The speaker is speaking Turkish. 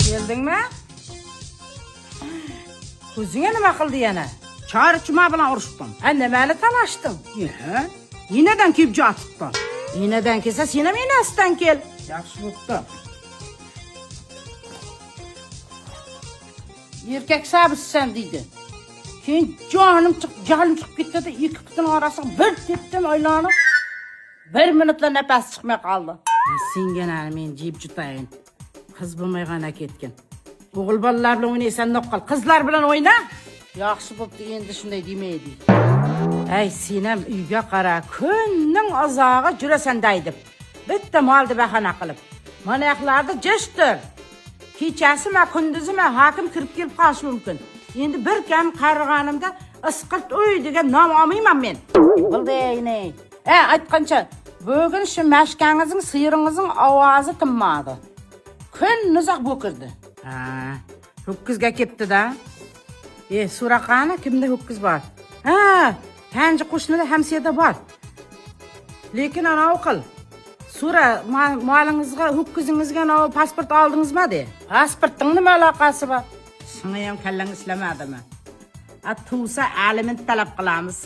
Geldin mi? Kuzine nima qildi yana? Chorchima bilan urishdim. Nimani talashding? Yinadan kelib jotibdi. Yinadan kelsa, sen ham inasidan kel. Yaxshi bo'pti. Erkak sabizsan deydi. Keyin jonim chiqib ketdi, ikki putin orasiga bir tepdim aylanib. 1 minutla nafas chiqmay qoldi. Senga men jib jutayin. Qiz bo'lmaygana ketgan. O'g'il bolalar bilan o'ynaysan, noqqal. Qizlar bilan o'yna. Yaxshi bo'pti, endi shunday demaydi. Ay, sen ham uyga qara, kunning ozog'i jurasan daydib. Bitta molni bahana qilib. Mana yoqlarda jishtir. Kechasimi, kunduzimi hokim kirib kelib qolishi mumkin. Endi bir kam qarg'animda isqirt uy degan nom olmayman men. Bildingmi? Aytqancha, bugun shu mashkangizning, siyiringizning ovozi tinmadi. Kun uzoq bo'kirdi. Ho'kizga ketdi-da. So'raqani kimda ho'kiz bor? Tanji qo'shnida hamsiyada bor. Lekin ana o'qil. So'ra, molingizga, ho'kizingizga pasport oldingizmi de? Pasportning nima aloqasi bor? Shunga ham kallang ishlamadimi? Tuvsa aliment talab qilamiz.